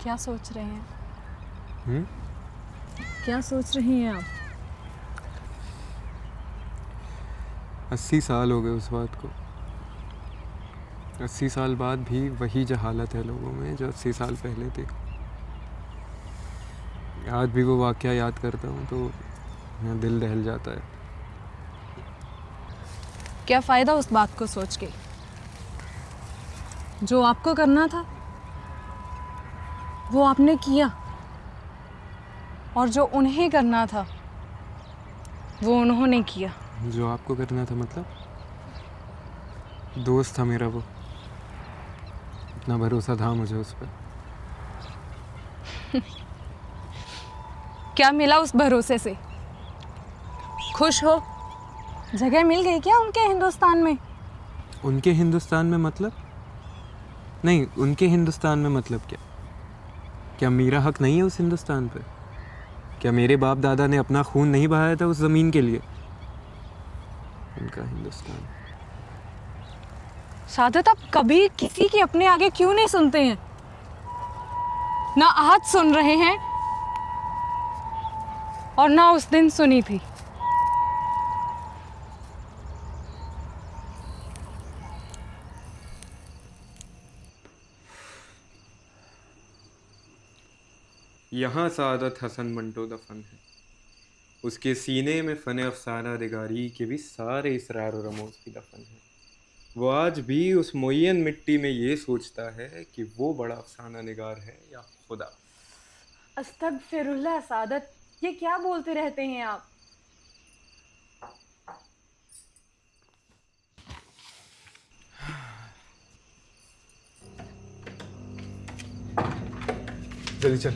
क्या सोच रहे हैं? हम्म? क्या सोच रही हैं आप? 80 साल हो गए उस बात को। 80 साल बाद भी वही जहालत है लोगों में जो 80 साल पहले थी। आज भी वो वाक़या याद करता हूँ तो मेरा दिल दहल जाता है। क्या फ़ायदा उस बात को सोच के? जो आपको करना था वो आपने किया, और जो उन्हें करना था वो उन्होंने किया। जो आपको करना था मतलब? दोस्त था मेरा वो, इतना भरोसा था मुझे उस पर। क्या मिला उस भरोसे से? खुश हो? जगह मिल गई क्या उनके हिंदुस्तान में? उनके हिंदुस्तान में मतलब? नहीं, उनके हिंदुस्तान में मतलब क्या? क्या मेरा हक नहीं है उस हिंदुस्तान पे? क्या मेरे बाप दादा ने अपना खून नहीं बहाया था उस ज़मीन के लिए? उनका हिंदुस्तान। सादत, आप कभी किसी की अपने आगे क्यों नहीं सुनते हैं? ना आज सुन रहे हैं और ना उस दिन सुनी थी। यहाँ सादत हसन मंटो दफन है, उसके सीने में फ़न अफसाना दिगारी के भी सारे इसरार और रमोज की दफन है। वो आज भी उस मुय्यन मिट्टी में ये सोचता है कि वो बड़ा अफसाना निगार है या खुदा। अस्तगफिरुल्लाह सादत, ये क्या बोलते रहते हैं आप? जल्दी चल।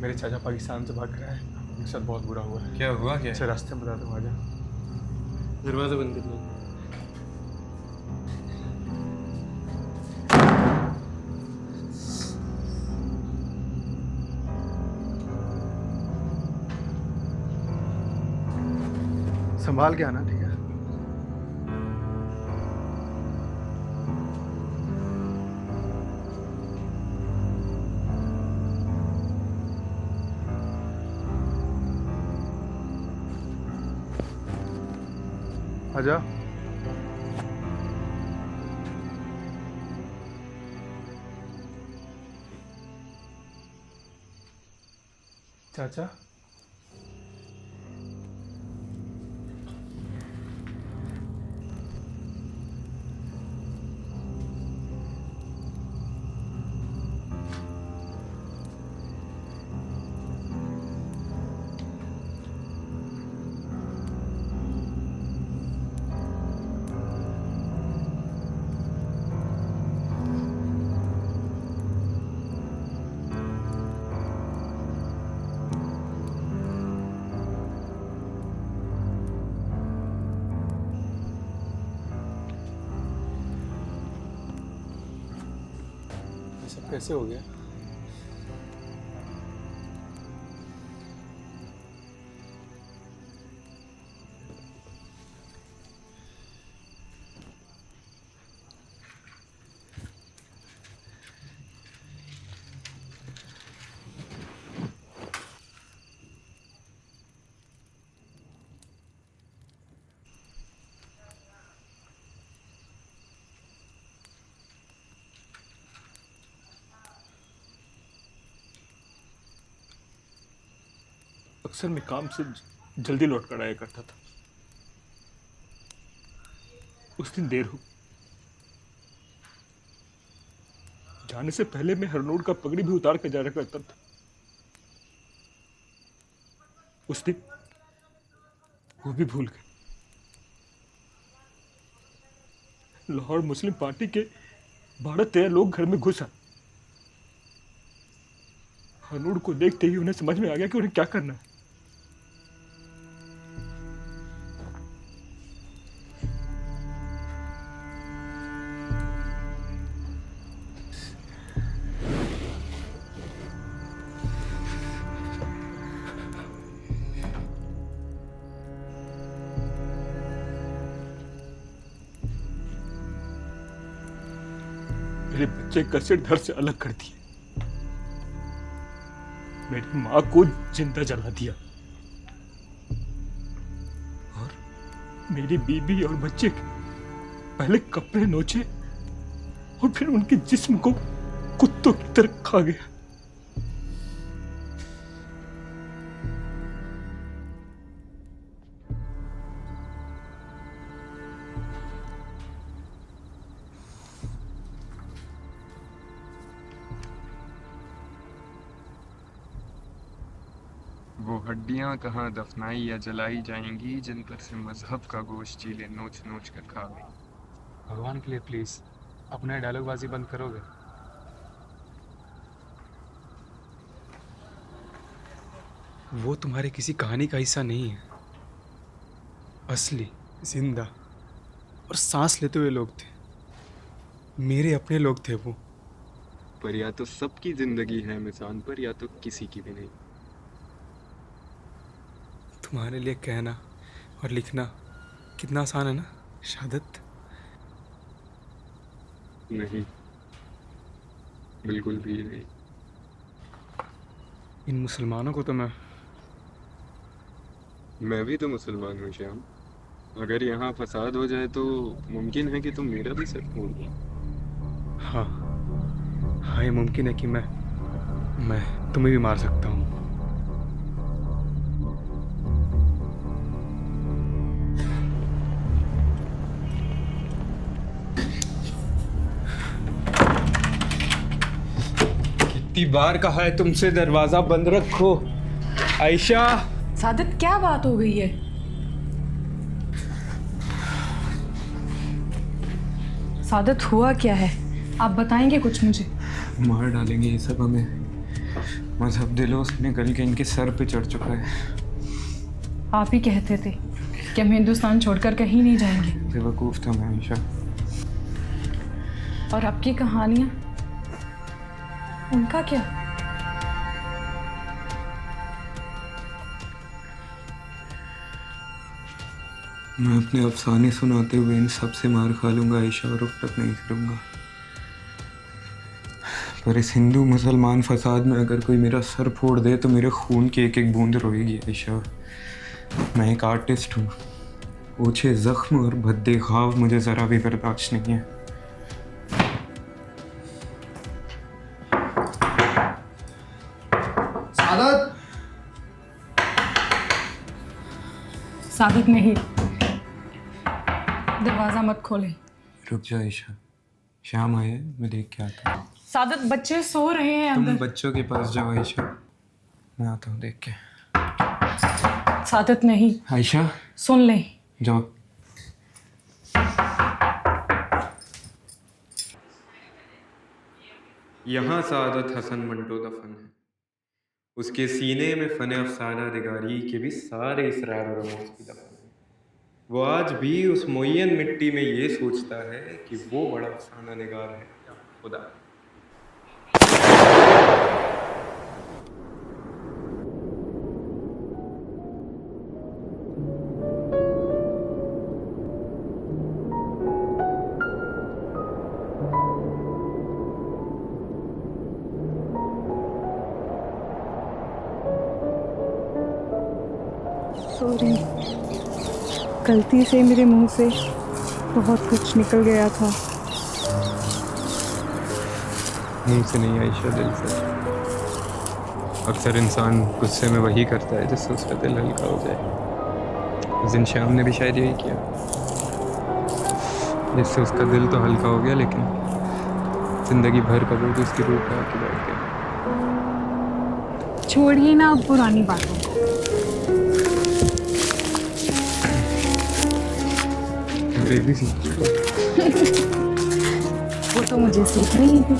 मेरे चाचा पाकिस्तान से भाग गया है, उनके साथ बहुत बुरा हुआ है। क्या हुआ क्या? अच्छा रास्ते में बता दूँ, आजा। दरवाज़ा बंद कर लो। संभाल के आना, ठीक है? आजा। चाचा सब कैसे हो गया? अक्सर मैं काम से जल्दी लौट कर आया करता था। उस दिन देर हो, जाने से पहले मैं हरनोट का पगड़ी भी उतार कर जाया करता था। उस दिन वो भी भूल गए। लाहौर मुस्लिम पार्टी के 12-13 लोग घर में घुस आए। हरनोट को देखते ही उन्हें समझ में आ गया कि उन्हें क्या करना है। मेरे बच्चे का सिर धड़ से अलग कर दिए। मेरी माँ को जिंदा जला दिया और मेरी बीबी और बच्चे के पहले कपड़े नोचे और फिर उनके जिस्म को कुत्तों की तरह खा गया। वो हड्डियां कहाँ दफनाई या जलाई जाएंगी जिन पर से मजहब का गोश्त चीले नोच नोच कर खा गई। भगवान के लिए प्लीज अपना डायलॉगबाजी बंद करोगे? वो तुम्हारे किसी कहानी का हिस्सा नहीं है। असली, जिंदा और सांस लेते हुए लोग थे। मेरे अपने लोग थे वो। पर या तो सबकी जिंदगी है मिसान पर, या तो किसी की भी नहीं। तुम्हारे लिए कहना और लिखना कितना आसान है ना शहादत। नहीं, बिल्कुल भी नहीं। इन मुसलमानों को तो मैं भी तो मुसलमान हूँ श्याम। अगर यहाँ फसाद हो जाए तो मुमकिन है कि तुम मेरा भी सर फोड़ दो। हाँ हाँ, ये मुमकिन है कि मैं तुम्हें भी मार सकता हूँ। कितनी बार कहा है तुमसे दरवाजा बंद रखो आयशा। सादित क्या बात हो गई है? सादित हुआ क्या है? आप बताएंगे कुछ मुझे? मार डालेंगे ये सब हमें। मजहब दिलों से निकल के इनके सर पे चढ़ चुका है। आप ही कहते थे कि हम हिंदुस्तान छोड़कर कहीं नहीं जाएंगे। बेवकूफ था मैं आयशा। और आपकी कहानियां, उनका क्या? मैं अपने अफसाने सुनाते हुए इन सब से मार खा लूंगा आयशा, और अब तक नहीं करूंगा। पर इस हिंदू मुसलमान फसाद में अगर कोई मेरा सर फोड़ दे तो मेरे खून की एक एक बूंद रोएगी आयशा। मैं एक आर्टिस्ट हूँ। ओछे जख्म और भद्दे घाव मुझे ज़रा भी बर्दाश्त नहीं है। सादित नहीं, दरवाजा मत खोले। रुक जा आयशा, शाम आए, मैं देख के आता हूँ। सादित, बच्चे सो रहे हैं तुम अंदर। बच्चों के पास जाओ आयशा, मैं आता हूँ देख के। सादित नहीं, आयशा सुन ले। जाओ। यहाँ सादत हसन मंटो दफन है। उसके सीने में फन अफसाना दिगारी के भी सारे इसरार और रमूज की दफन है। वो आज भी उस मुय्यन मिट्टी में ये सोचता है कि वो बड़ा अफसाना निगार है खुदा। सॉरी, गलती से मेरे मुंह से बहुत कुछ निकल गया था। मुंह से नहीं आयशा, दिल से। अक्सर इंसान गुस्से में वही करता है जिससे उसका दिल हल्का हो जाए। उस दिन श्याम ने भी शायद यही किया, जिससे उसका दिल तो हल्का हो गया, लेकिन जिंदगी भर का बोझ उसकी रूह पे आके बैठ गया। छोड़िए ना अब पुरानी बातों को। बेबी सी वो तो मुझे सीख रही थी।